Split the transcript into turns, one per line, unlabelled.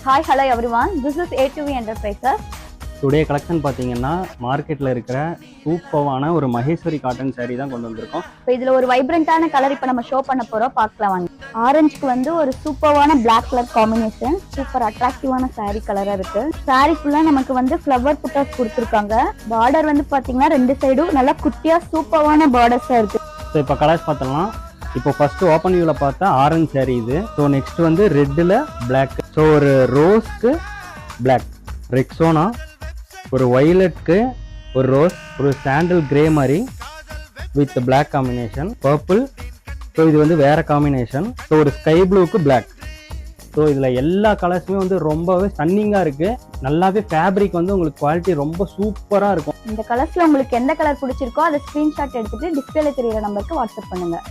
Hi, hello everyone. This is A2V Enterprises.
Today collection பார்த்தீங்கன்னா மார்க்கெட்டில் இருக்கிற சூப்பரான ஒரு மகேஸ்வரி காட்டன் சாரீ தான் கொண்டு வந்திருக்கோம்.
இப்போ இதில் ஒரு வைப்ரண்டான கலர் இப்போ நம்ம ஷோ பண்ண போகிறோம், பார்க்கலாம் வாங்க. ஆரஞ்சுக்கு வந்து ஒரு சூப்பரான பிளாக் கலர் காம்பினேஷன், சூப்பர் அட்ராக்டிவான சாரீ கலராக இருக்கு. சாரீ ஃபுல்லாக நமக்கு வந்து ஃப்ளவர் புட்டாஸ் கொடுத்துருக்காங்க. பார்டர் வந்து பார்த்தீங்கன்னா ரெண்டு சைடும் நல்லா குட்டியாக சூப்பரான பார்டர்ஸாக இருக்கு.
ஸோ இப்போ கலர்ஸ் பார்த்தலாம். இப்போ ஃபர்ஸ்ட் ஓப்பன் வியூவில் பார்த்தா ஆரஞ்சு சாரீ இது. ஸோ நெக்ஸ்ட் வந்து ரெட்டில் பிளாக். ஸோ ஒரு ரோஸ்க்கு பிளாக், ரெக்ஸோனா ஒரு வயலட்க்கு ஒரு ரோஸ், ஒரு சாண்டல் கிரே மாதிரி with black combination, purple. So இது வந்து வேற காம்பினேஷன். ஸோ ஒரு ஸ்கை ப்ளூக்கு பிளாக். ஸோ இதில் எல்லா கலர்ஸுமே வந்து ரொம்பவே ஸ்டன்னிங்காக இருக்குது. நல்லாவே ஃபேப்ரிக் வந்து உங்களுக்கு குவாலிட்டி ரொம்ப சூப்பராக இருக்கும்.
இந்த கலர்ஸில் உங்களுக்கு எந்த கலர் பிடிச்சிருக்கோ அதை ஸ்க்ரீன்ஷாட் எடுத்துகிட்டு டிஸ்பிளேல தெரியிற நம்பருக்கு வாட்ஸ்அப் பண்ணுங்கள்.